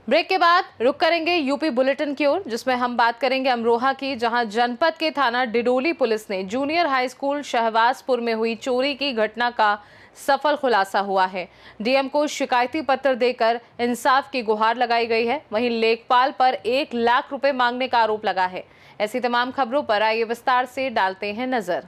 Break के बाद रुक करेंगे यूपी बुलेटिन की ओर, जिसमें हम बात करेंगे अमरोहा की, जहां जनपद के थाना डिडोली पुलिस ने जूनियर हाई स्कूल शहबाजपुर में हुई चोरी की घटना का सफल खुलासा हुआ है। डीएम को शिकायती पत्र देकर इंसाफ की गुहार लगाई गई है। वहीं लेखपाल पर 1 लाख रुपए मांगने का आरोप लगा है। ऐसी तमाम खबरों पर आइए विस्तार से डालते हैं नजर।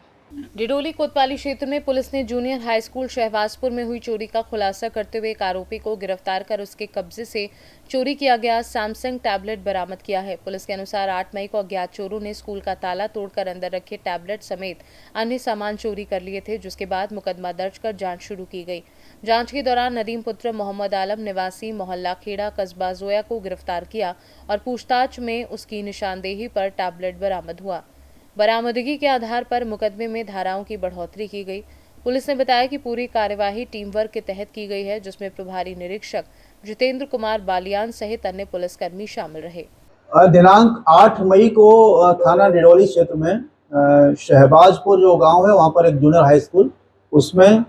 डिडोली कोतवाली क्षेत्र में पुलिस ने जूनियर हाई स्कूल शहबाजपुर में हुई चोरी का खुलासा करते हुए एक आरोपी को गिरफ्तार कर उसके कब्जे से चोरी किया गया सैमसंग टैबलेट बरामद किया है। पुलिस के अनुसार 8 मई को अज्ञात चोरों ने स्कूल का ताला तोड़कर अंदर रखे टैबलेट समेत अन्य सामान चोरी कर लिए थे, जिसके बाद मुकदमा दर्ज कर जांच शुरू की गई। जांच के दौरान नदीम पुत्र मोहम्मद आलम निवासी मोहल्ला खेड़ा कस्बा जोया को गिरफ्तार किया और पूछताछ में उसकी निशानदेही पर टैबलेट बरामद हुआ। बरामदगी के आधार पर मुकदमे में धाराओं की बढ़ोतरी की गई। पुलिस ने बताया कि पूरी कार्यवाही टीम वर्क के तहत की गई है, जिसमें प्रभारी निरीक्षक जितेंद्र कुमार बालियान सहित अन्य पुलिसकर्मी शामिल रहे। दिनांक 8 मई को थाना डिडोली क्षेत्र में शहबाजपुर जो गांव है वहां पर एक जूनियर हाई स्कूल उसमें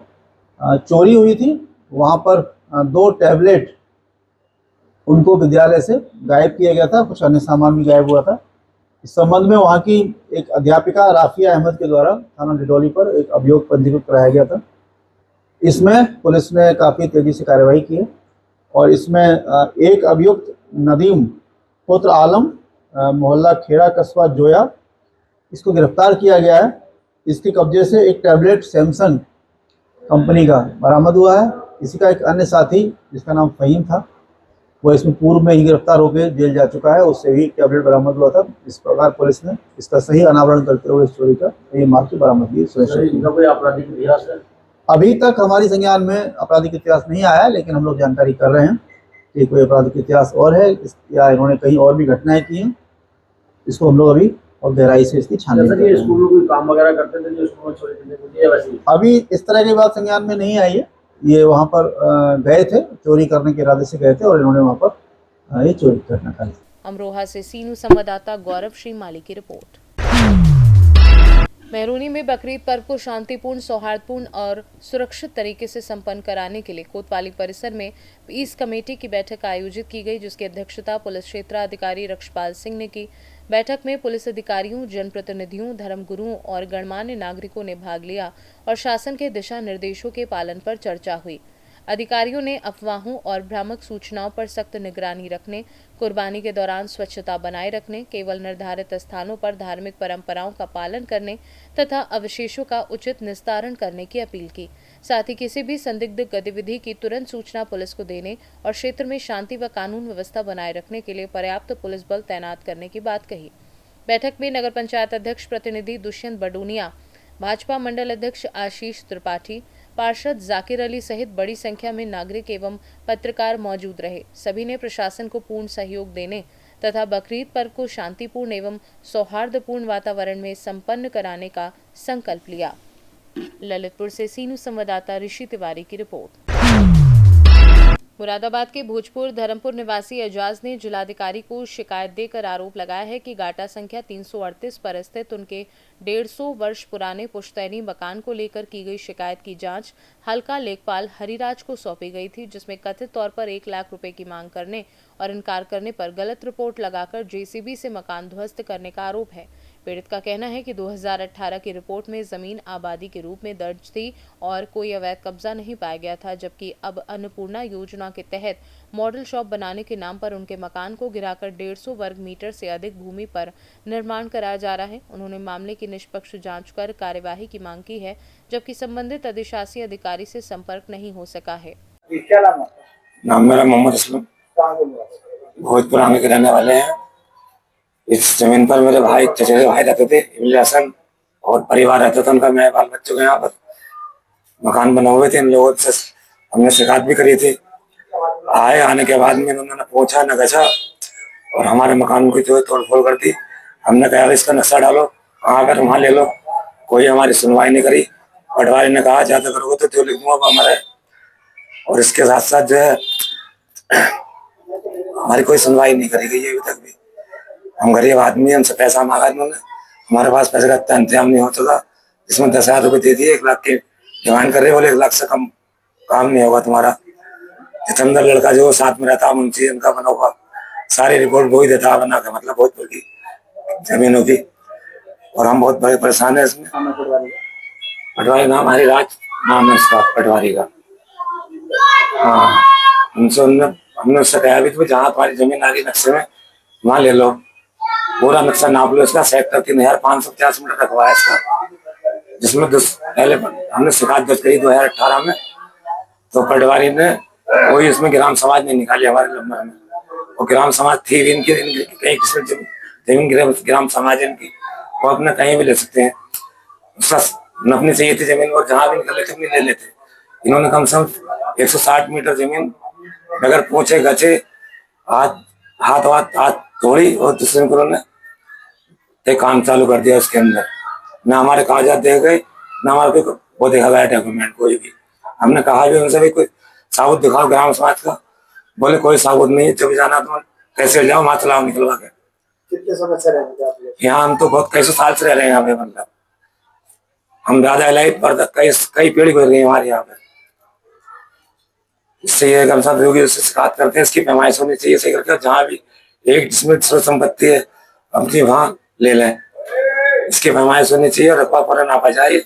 चोरी हुई थी। वहां पर 2 टैबलेट उनको विद्यालय से गायब किया गया था, कुछ अन्य सामान भी गायब हुआ था। इस संबंध में वहां की एक अध्यापिका राफिया अहमद के द्वारा थाना डिडोली पर एक अभियोग पंजीकृत कराया गया था। इसमें पुलिस ने काफ़ी तेजी से कार्रवाई की है और इसमें एक अभियुक्त नदीम पुत्र आलम मोहल्ला खेड़ा कस्बा जोया, इसको गिरफ्तार किया गया है। इसके कब्जे से एक टैबलेट सैमसंग कंपनी का बरामद हुआ है। इसी का एक अन्य साथी जिसका नाम फहीम था, वो इसमें पूर्व में ही गिरफ्तार होकर जेल जा चुका है, उससे भी टैबलेट बरामद हुआ था। इस प्रकार पुलिस ने इसका सही अनावरण करते हुए इस चोरी का सही माल की बरामदगी सुनिश्चित की। कोई आपराधिक इतिहास है? अभी तक हमारी संज्ञान में आपराधिक इतिहास नहीं आया है, लेकिन हम लोग जानकारी कर रहे हैं कि कोई आपराधिक इतिहास और है या इन्होंने कहीं और भी घटनाएं की हैं। इसको हम लोग अभी और गहराई से इसकी छानबीन कर रहे हैं। स्कूल में कोई काम वगैरह करते थे जो स्कूल में चोरी करने को दिया? वैसे अभी इस तरह की बात संज्ञान में नहीं आई है। ये वहाँ पर गए थे, चोरी करने के इरादे से गए थे और इन्होंने वहाँ पर ये चोरी करना था। अमरोहा से सीनू संवाददाता गौरव श्री माली की रिपोर्ट। मेहरूनी में बकरीद पर्व को शांतिपूर्ण, सौहार्दपूर्ण और सुरक्षित तरीके से संपन्न कराने के लिए कोतवाली परिसर में पीस कमेटी की बैठक आयोजित की गई, जिसकी अध्यक्षता पुलिस क्षेत्राधिकारी रक्षपाल सिंह ने की। बैठक में पुलिस अधिकारियों, जनप्रतिनिधियों, धर्मगुरुओं और गणमान्य नागरिकों ने भाग लिया और शासन के दिशा निर्देशों के पालन पर चर्चा हुई। अधिकारियों ने अफवाहों और भ्रामक सूचनाओं पर सख्त निगरानी रखने, कुर्बानी के दौरान स्वच्छता बनाए रखने, केवल निर्धारित स्थानों पर धार्मिक परंपराओं का पालन करने तथा अवशेषों का उचित निस्तारण करने की अपील की। साथ ही किसी भी संदिग्ध गतिविधि की तुरंत सूचना पुलिस को देने और क्षेत्र में शांति व कानून व्यवस्था बनाए रखने के लिए पर्याप्त पुलिस बल तैनात करने की बात कही। बैठक में नगर पंचायत अध्यक्ष प्रतिनिधि दुष्यंत बडूनिया, भाजपा मंडल अध्यक्ष आशीष त्रिपाठी, पार्षद जाकिर अली सहित बड़ी संख्या में नागरिक एवं पत्रकार मौजूद रहे। सभी ने प्रशासन को पूर्ण सहयोग देने तथा बकरीद पर्व को शांतिपूर्ण एवं सौहार्दपूर्ण वातावरण में संपन्न कराने का संकल्प लिया। ललितपुर से सीनू संवाददाता ऋषि तिवारी की रिपोर्ट। मुरादाबाद के भोजपुर धर्मपुर निवासी एजाज ने जिलाधिकारी को शिकायत देकर आरोप लगाया है कि गाटा संख्या 338 पर स्थित उनके 150 वर्ष पुराने पुश्तैनी मकान को लेकर की गई शिकायत की जांच हल्का लेखपाल हरिराज को सौंपी गई थी, जिसमें कथित तौर पर 1 लाख रुपए की मांग करने और इनकार करने पर गलत रिपोर्ट लगाकर जेसीबी से मकान ध्वस्त करने का आरोप है। पीड़ित का कहना है कि 2018 की रिपोर्ट में जमीन आबादी के रूप में दर्ज थी और कोई अवैध कब्जा नहीं पाया गया था, जबकि अब अन्नपूर्णा योजना के तहत मॉडल शॉप बनाने के नाम पर उनके मकान को गिराकर 150 वर्ग मीटर से अधिक भूमि पर निर्माण कराया जा रहा है। उन्होंने मामले की निष्पक्ष जांच कर कार्यवाही की मांग की है, जबकि संबंधित अधिशासी अधिकारी से संपर्क नहीं हो सका है। क्या नाम मेरा मोहम्मद असलम, भोजपुर के रहने वाले हैं। इस जमीन पर मेरे भाई चचेरे भाई रहते थे, इमली हसन, और परिवार रहता था उनका। मैं बाल बच्चों के यहाँ पर मकान बना हुए थे। इन लोगों से हमने शिकायत भी करी थी। आने के बाद में उन्होंने पूछा न गछा और हमारे मकान की जो तोड़ फोड़ कर दी। हमने कहा इसका नक्शा डालो, आकर वहाँ ले लो। कोई हमारी सुनवाई नहीं करी। पटवारी ने कहा ज्यादा करोगे तो जो लिख दूंगा हमारे। और इसके साथ साथ जो है हमारी कोई सुनवाई नहीं करी गई अभी तक भी। हम गरीब आदमी, हमसे पैसा मांगा इन्होंने, हमारे पास पैसे का इतना इंतजाम नहीं हो सका। इसमें 10,000 रुपये दे दिए, 1 लाख की डिमांड कर रहे, बोले 1 लाख से कम काम नहीं होगा तुम्हारा। जितेंद्र लड़का जो साथ में रहता मुंशी, उनका बना हुआ सारी रिपोर्ट वो ही देता बना के, मतलब भोजपुर की जमीनों की। और हम बहुत बड़े परेशान है इसमें। पटवारी नाम हरिराज नाम है उसका, पटवारी का। हाँ, हमने उससे कहा भी तो जहाँ तुम्हारी जमीन आ रही नक्शे में वहाँ ले लो, पूरा नक्शा नाप लो इसका। सेक्टर 3550 मीटर रखवा है इसका, जिसमें पहले हमने शिकायत दर्ज करी 2018 में। तो पटवारी ने कोई इसमें ग्राम समाज नहीं निकाली हमारे नंबर में। और ग्राम समाज थी भी इनकी कहीं किसी जमीन ग्राम समाज इनकी, वो अपना कहीं भी ले सकते हैं। उसका नपनी चाहिए थी जमीन, और जहाँ भी निकले थे ले लेते। इन्होंने कम से कम 160 मीटर जमीन बगैर पूछे गचे हाथ तोड़ी, और दूसरे दिन उन्होंने काम चालू कर दिया। उसके अंदर ना हमारे कागजात दे गए, ना हमारे कोई वो देखा गया डॉक्यूमेंट कोई भी। हमने कहा भी उनसे भी कोई साबुत दिखाओ ग्राम समाज का, बोले कोई साबुत नहीं है, जब जाना तो कैसे जाओ वहां चलाओ निकलवा के। कितने समय से रहते हैं आप लोग? यहाँ हम तो बहुत कई सौ साल से रह रहे हैं यहाँ पे, मतलब हम दादा इलाही पर कई पीढ़ी गुजर गई हमारे यहाँ पे। इससे ये हम सब योगी से शिकायत करते हैं, इसकी पैमाइश होनी चाहिए सही करके। जहाँ भी एक जिसमें संपत्ति है अपनी वहाँ ले लें, इसकी पैमाइश होनी चाहिए। रकबा पर ना बजाए,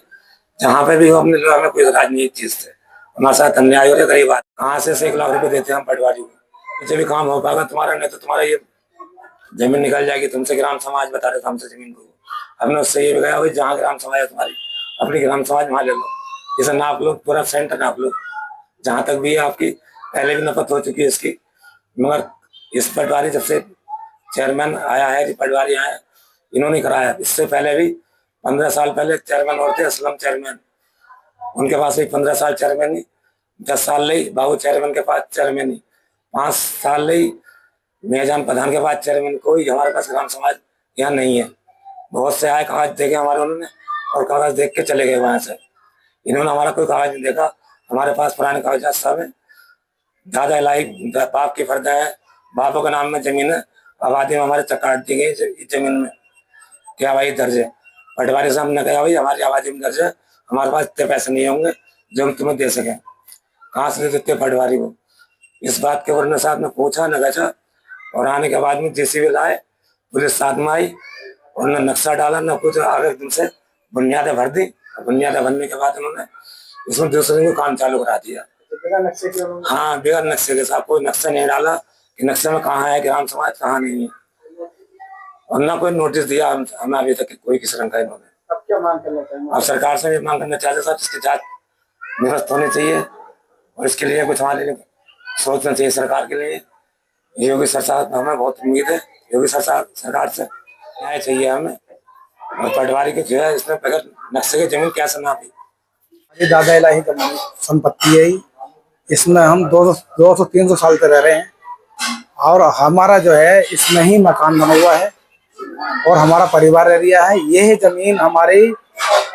जहाँ पे भी हो हमने हमें कोई राज नहीं चीज से। हमारे साथ अन्याय हो रहा है, गरीब आदमी कहाँ से 1 लाख रुपए देते हैं हम पटवारी को। जब भी काम हो पाएगा तुम्हारा, नहीं तो तुम्हारा ये जमीन निकल जाएगी। तुमसे ग्राम समाज बता रहे थे हमसे जमीन को, हमने उससे ये गया भाई जहाँ ग्राम समाज है तुम्हारी, अपनी ग्राम समाज वहाँ ले लो, इसे नाप लो, पूरा सेंटर नाप लो जहाँ तक भी है आपकी। पहले भी नफरत हो चुकी है इसकी, मगर इस पटवारी जब से चेयरमैन आया है, पटवारी आए इन्होंने कराया। इससे पहले भी 15 साल पहले चेयरमैन और थे असलम चेयरमैन, उनके पास भी 15 साल चेयरमैन ही, 10 साल ली बाबू चेयरमैन के पास चेयरमैन ही, 5 साल ली मेहजान प्रधान के पास चेयरमैन। कोई हमारे पास ग्राम समाज यहाँ नहीं है। बहुत से आए कागज देखे हमारे उन्होंने, और कागज देख के चले गए वहां से। इन्होंने हमारा कोई कागज नहीं देखा। हमारे पास पुराने कागजात सब है। दादा इलाही बाप की फर्द है, बापों के नाम में जमीन है, आबादी में हमारे काट दी गई जमीन में क्या भाई दर्ज है। पटवारी साहब ने कहा भाई हमारी आबादी में दर्ज है, हमारे पास इतने पैसे नहीं होंगे जो हम तुम्हें दे सकें। कहाँ से दे सकते पटवारी को। इस बात के वरना साहब ने पूछा न गचा, और आने के बाद में जेसीबी लाए, पुलिस साथ में आई, और न नक्शा डाला न कुछ, आगे दिन से बुनियादें भर दी। बुनियादें भरने के बाद उन्होंने इसमें दूसरे दिन को काम चालू करा दिया। बिना नक्शे के उन्होंने? हाँ, बिना नक्शे के साथ, कोई नक्शा नहीं डाला कि नक्शे में कहाँ है ग्राम समाज कहाँ नहीं है, और ना कोई नोटिस दिया हमें अभी तक कोई किस रंग का। इन्होंने अब क्या मांग करना चाहिए? अब सरकार से भी मांग करना चाहते सर, इसकी जांच निरस्त होनी चाहिए, और इसके लिए कुछ हमारे लिए सोचना चाहिए सरकार के लिए। योगी सरकार हमें बहुत उम्मीद है, योगी सरकार से न्याय चाहिए हमें। और पटवारी के जो है इसने बगैर नक्शे की जमीन कैसे नापी। ये दादा इलाही का संपत्ति है ही। इसमें हम 200-300 साल से रह रहे हैं, और हमारा जो है इसमें ही मकान बना हुआ है, और हमारा परिवार एरिया है। यह जमीन हमारी,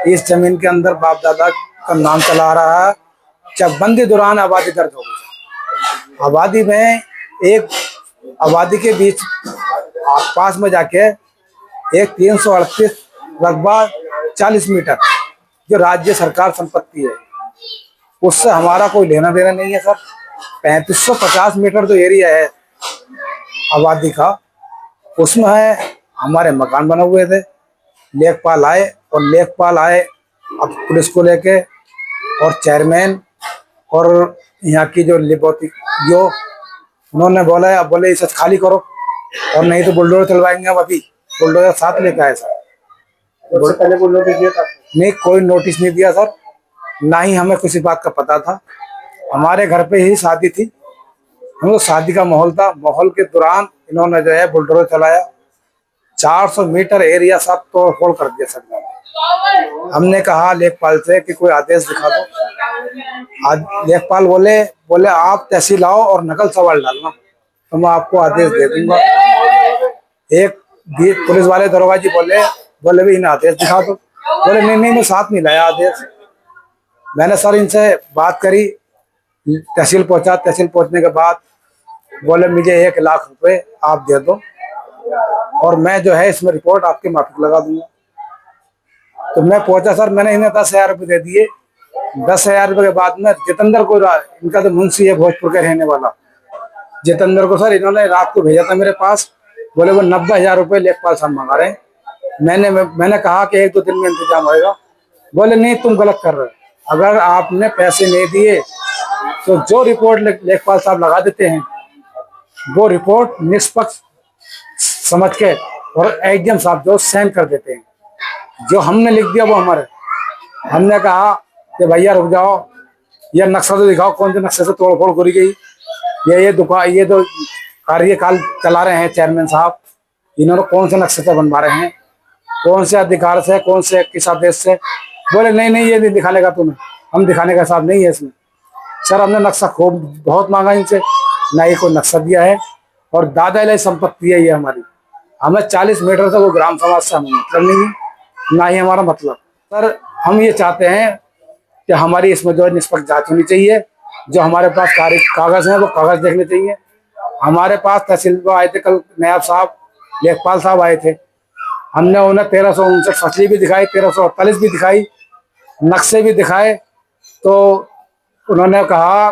इस जमीन के अंदर बाप दादा का नाम चला रहा है। जब बंदी दौरान आबादी दर्ज हो गई, आबादी में एक आबादी के बीच पास में जाके एक 338 रकबा 40 मीटर जो राज्य सरकार संपत्ति है, उससे हमारा कोई लेना देना नहीं है सर। 3550 मीटर जो एरिया है आबादी का, उसमें है हमारे मकान बने हुए थे। लेखपाल आए, और लेखपाल आए अब पुलिस को लेके, और चेयरमैन और यहाँ की जो लिबोती जो उन्होंने बोला, अब बोले इसे खाली करो, और नहीं तो बुलडोजर चलवाएंगे। अब अभी बुलडोजर साथ लेके आए सर। पहले कोई नोटिस दिया था? नहीं, कोई नोटिस नहीं दिया सर, ना ही हमें किसी बात का पता था। हमारे घर पे ही शादी थी, हम लोग शादी का माहौल था। माहौल के दौरान इन्होंने जो है बुलडोजर चलाया, 400 मीटर एरिया सब तोड़ फोड़ कर दिया सर। हमने कहा लेखपाल से कि कोई आदेश दिखा दो। लेखपाल बोले आप तहसील आओ और नकल सवाल डालना, तो मैं आपको आदेश दे दूंगा। एक पुलिस वाले दरोगा जी बोले भी इन्हें आदेश दिखा दो। बोले नहीं मैं साथ नहीं लाया आदेश। मैंने सर इनसे बात करी, तहसील पहुंचा। तहसील पहुंचने के बाद बोले मुझे 1 लाख रुपए आप दे दो, और मैं जो है इसमें रिपोर्ट आपके माफिक लगा दूंगा। तो मैं पहुंचा सर, मैंने इन्हें 10,000 रुपये दे दिए। 10,000 रुपये के बाद में जितेंद्र को, इनका तो मुंशी है भोजपुर के रहने वाला, जितेंद्र को सर इन्होंने रात को भेजा था मेरे पास, बोले वो 90,000 रुपये लेखपाल साहब मंगा रहे हैं। मैंने कहा कि 1-2 दिन में इंतजाम होएगा। बोले नहीं, तुम गलत कर रहे हो, अगर आपने पैसे नहीं दिए तो जो रिपोर्ट लेखपाल साहब लगा देते हैं वो रिपोर्ट निष्पक्ष समझ के और एग्जाम साहब जो साइन कर देते हैं। जो हमने लिख दिया वो हमारे, हमने कहा कि भैया रुक जाओ, यह नक्शा तो दिखाओ, कौन से नक्शे से तोड़फोड़ करी गई, ये दुकान, ये तो कार्यकाल चला रहे हैं चेयरमैन साहब, इन्होंने कौन से नक्शे से बनवा रहे हैं, कौन से अधिकार से, कौन से किस आदेश से। बोले नहीं नहीं, ये नहीं दिखाने का तुम्हें, हम दिखाने का हिसाब नहीं है इसमें। सर हमने नक्शा खूब बहुत मांगा इनसे, ना ये कोई नक्शा दिया है, और दादा इलाही संपत्ति है ये हमारी। हमें 40 मीटर तक वो ग्राम समाज से हमें मतलब नहीं है, ना ही हमारा मतलब। सर हम ये चाहते हैं कि हमारी इसमें जो है निष्पक्ष जांच होनी चाहिए। जो हमारे पास कागज हैं वो कागज देखने चाहिए। हमारे पास तहसील पर आए थे कल नायब साहब, लेखपाल साहब आए थे, हमने उन्हें 1359 फसली भी दिखाई, 1348 भी दिखाई, नक्शे भी दिखाए। तो उन्होंने कहा,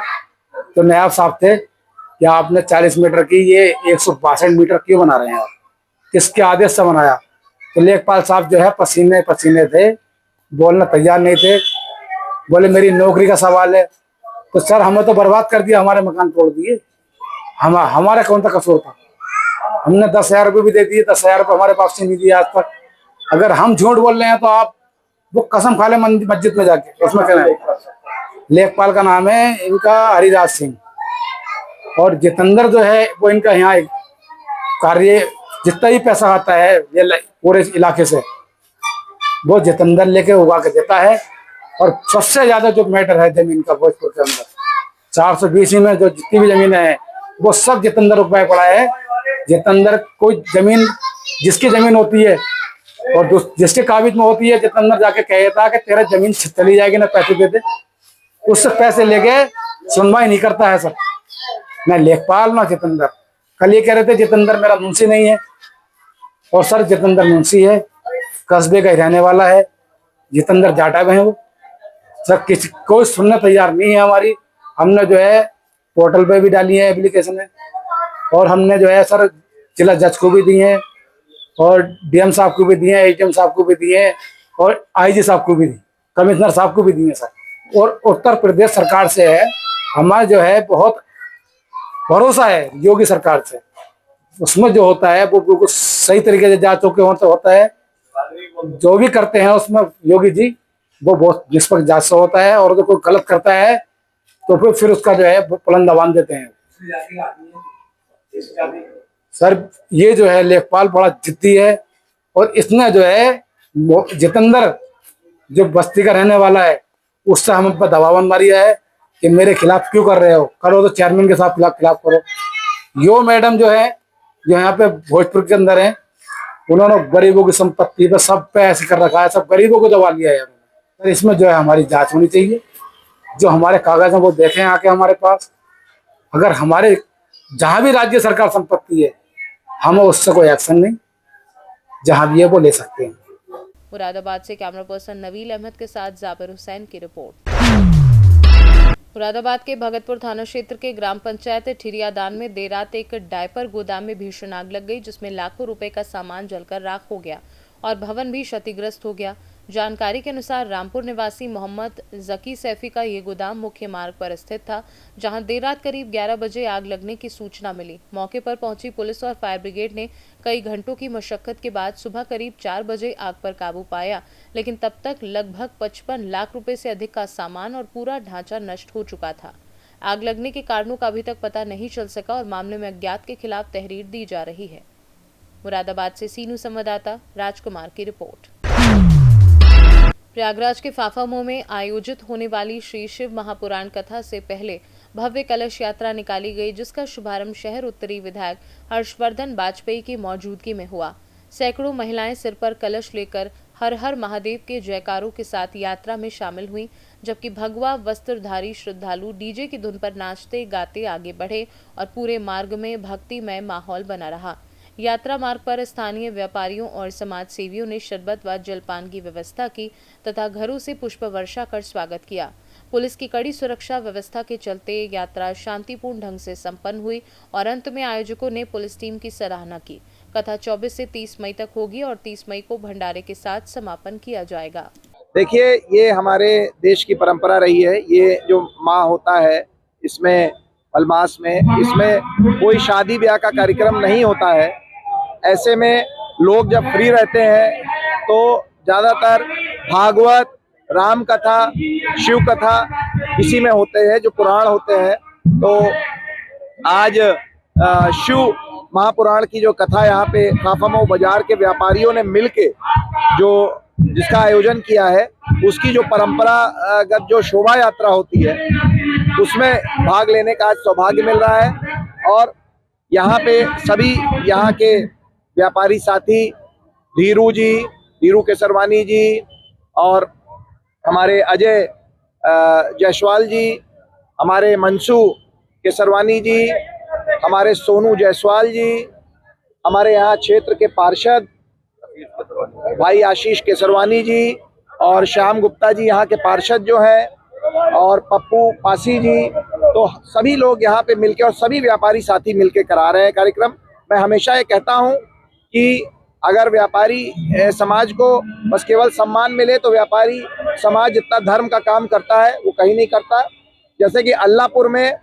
तो नायब साहब थे कि आपने 40 मीटर की ये 162 मीटर क्यों बना रहे हैं, आप किसके आदेश से बनाया। तो लेखपाल साहब जो है पसीने पसीने थे, बोलना तैयार नहीं थे, बोले मेरी नौकरी का सवाल है। तो सर हमें तो बर्बाद कर दिया, हमारे मकान तोड़ दिए, हमारा कौन सा कसूर था। हमने 10,000 रुपये भी दे दिए, 10,000 रुपये हमारे पास से नहीं दिए आज तक। अगर हम झूठ बोल रहे हैं तो आप वो कसम खा ले मस्जिद में जाके, उसमें क्या है। लेखपाल का नाम है इनका हरिदास सिंह, और जितेंद्र जो है वो इनका यहाँ कार्य, जितना ही पैसा आता है ये पूरे इलाके से वो जितेंद्र लेके उगा के देता है। और सबसे ज्यादा जो मैटर है जमीन का भोजपुर के अंदर 420 में जो जितनी भी जमीन है वो सब जितेंद्र रुपये पड़ा है। जितेंद्र कोई जमीन, जिसकी जमीन होती है और जिसके काबिज में होती है, जितेंद्र जाके कहता कि तेरा जमीन चली जाएगी ना पैसे दे दे, उससे पैसे लेके सुनवाई नहीं करता है सर, ना लेखपाल ना जितेंद्र। कल ये कह रहे थे जितेंद्र मेरा मुंशी नहीं है, और सर जितेंद्र मुंशी है, कस्बे का ही रहने वाला है। जितेंद्र जाटा में है वो सर, किसी कोई सुनने तैयार नहीं है हमारी। हमने जो है पोर्टल पे भी डाली है एप्लीकेशन है, और हमने जो है सर जिला जज को भी दी है, और डीएम साहब को भी दिए हैं, एचएम साहब को भी दिए हैं, और आईजी साहब को भी दी, कमिश्नर साहब को भी दिए सर। और उत्तर प्रदेश सरकार से है हमारा जो है बहुत भरोसा है, योगी सरकार से। उसमें जो होता है वो बिल्कुल सही तरीके से जांच होता है, जो भी करते हैं उसमें योगी जी वो बहुत निष्पक्ष जांच से होता है। और अगर कोई गलत करता है तो फिर उसका जो है पुलंदा बांध देते हैं। सर ये जो है लेखपाल बड़ा जिद्दी है, और इसने जो है जितेंद्र जो बस्ती का रहने वाला है उससे हम पर दबाव मारिया है कि मेरे खिलाफ क्यों कर रहे हो, करो तो चेयरमैन के साथ खिलाफ करो। यो मैडम जो है जो यहाँ पे भोजपुर के अंदर है, उन्होंने गरीबों की संपत्ति पे सब पे ऐसे कर रखा है, सब गरीबों को दबा लिया है। सर इसमें जो है हमारी जांच होनी चाहिए, जो हमारे कागज हैं वो देखें आके हमारे पास। अगर हमारे जहां भी राज्य सरकार संपत्ति है हमें उससे कोई एक्शन नहीं, जहां भी है वो ले सकते हैं। मुरादाबाद से कैमरा पर्सन नवील अहमद के साथ जाबिर हुसैन की रिपोर्ट। मुरादाबाद के भगतपुर थाना क्षेत्र के ग्राम पंचायत ठिरियादान में देर रात एक डायपर गोदाम में भीषण आग लग गई, जिसमें लाखों रुपए का सामान जलकर राख हो गया और भवन भी क्षतिग्रस्त हो गया। जानकारी के अनुसार रामपुर निवासी मोहम्मद जकी सैफी का ये गोदाम मुख्य मार्ग पर स्थित था, जहां देर रात करीब 11 बजे आग लगने की सूचना मिली। मौके पर पहुंची पुलिस और फायर ब्रिगेड ने कई घंटों की मशक्कत के बाद सुबह करीब 4 बजे आग पर काबू पाया, लेकिन तब तक लगभग 55 लाख रुपए से अधिक का सामान और पूरा ढांचा नष्ट हो चुका था। आग लगने के कारणों का अभी तक पता नहीं चल सका और मामले में अज्ञात के खिलाफ तहरीर दी जा रही है। मुरादाबाद से सीनू संवाददाता राजकुमार की रिपोर्ट। प्रयागराज के फाफामऊ में आयोजित होने वाली श्री शिव महापुराण कथा से पहले भव्य कलश यात्रा निकाली गई, जिसका शुभारंभ शहर उत्तरी विधायक हर्षवर्धन वाजपेयी की मौजूदगी में हुआ। सैकड़ों महिलाएं सिर पर कलश लेकर हर हर महादेव के जयकारों के साथ यात्रा में शामिल हुई, जबकि भगवा वस्त्रधारी श्रद्धालु डीजे की धुन पर नाचते गाते आगे बढ़े और पूरे मार्ग में भक्तिमय माहौल बना रहा। यात्रा मार्ग पर स्थानीय व्यापारियों और समाज सेवियों ने शरबत व जलपान की व्यवस्था की तथा घरों से पुष्प वर्षा कर स्वागत किया। पुलिस की कड़ी सुरक्षा व्यवस्था के चलते यात्रा शांतिपूर्ण ढंग से संपन्न हुई और अंत में आयोजकों ने पुलिस टीम की सराहना की। कथा 24 से 30 मई तक होगी और 30 मई को भंडारे के साथ समापन किया जाएगा। देखिए, ये हमारे देश की परंपरा रही है। ये जो माह होता है, इसमें मलमास में इसमें कोई शादी ब्याह का कार्यक्रम नहीं होता है। ऐसे में लोग जब फ्री रहते हैं तो ज़्यादातर भागवत, राम कथा, शिव कथा इसी में होते हैं, जो पुराण होते हैं। तो आज शिव महापुराण की जो कथा यहाँ पे काफामऊ बाजार के व्यापारियों ने मिलके जिसका आयोजन किया है, उसकी जो परंपरागत जो शोभा यात्रा होती है उसमें भाग लेने का आज सौभाग्य मिल रहा है। और यहाँ पे सभी यहाँ के व्यापारी साथी धीरू केसरवानी जी और हमारे अजय जायसवाल जी, हमारे मंसू केसरवानी जी, हमारे सोनू जायसवाल जी, हमारे यहाँ क्षेत्र के पार्षद भाई आशीष केसरवानी जी और श्याम गुप्ता जी यहाँ के पार्षद जो है, और पप्पू पासी जी, तो सभी लोग यहाँ पे मिलके और सभी व्यापारी साथी मिलके करा रहे हैं कार्यक्रम। मैं हमेशा ये कहता हूँ कि अगर व्यापारी समाज को बस केवल सम्मान मिले तो व्यापारी समाज जितना धर्म का काम करता है वो कहीं नहीं करता। जैसे कि अल्लाहपुर में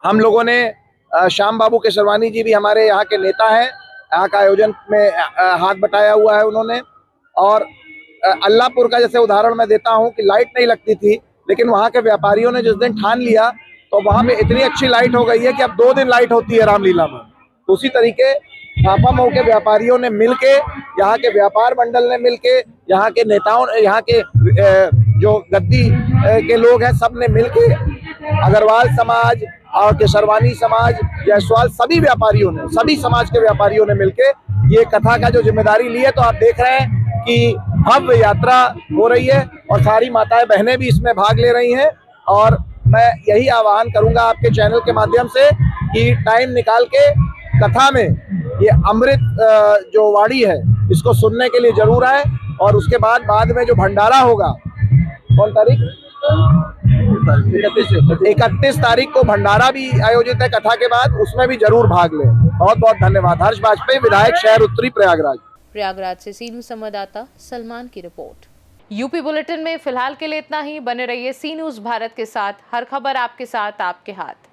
हम लोगों ने श्याम बाबू केसरवानी जी भी हमारे यहाँ के नेता हैं, यहाँ का आयोजन में हाथ बटाया हुआ है उन्होंने। और अल्लाहपुर का जैसे उदाहरण मैं देता हूँ कि लाइट नहीं लगती थी, लेकिन वहाँ के व्यापारियों ने जिस दिन ठान लिया तो वहाँ पे इतनी अच्छी लाइट हो गई है कि अब 2 दिन लाइट होती है रामलीला में। तो उसी तरीके काफामऊ के व्यापारियों ने मिलके, यहाँ के व्यापार मंडल ने मिलके, यहाँ के नेताओं, यहाँ के जो गद्दी के लोग हैं, सब ने मिलके, अग्रवाल समाज और केसरवानी समाज, जायसवाल, सभी व्यापारियों ने, सभी समाज के व्यापारियों ने मिलके ये कथा का जो जिम्मेदारी ली है। तो आप देख रहे हैं कि भव्य यात्रा हो रही है और सारी माताएं बहनें भी इसमें भाग ले रही हैं। और मैं यही आह्वान करूंगा आपके चैनल के माध्यम से कि टाइम निकाल के कथा में ये अमृत जो वाणी है इसको सुनने के लिए जरूर आए। और उसके बाद में जो भंडारा होगा, कौन तारीख, 31 तारीख को भंडारा भी आयोजित है कथा के बाद, उसमें भी जरूर भाग लें। बहुत बहुत धन्यवाद। हर्ष बाजपेयी, विधायक शहर उत्तरी प्रयागराज से सीनू संवाददाता सलमान की रिपोर्ट। यूपी बुलेटिन में फिलहाल के लिए इतना ही। बने रहिए सी न्यूज़ भारत के साथ। हर खबर आपके साथ, आपके हाथ।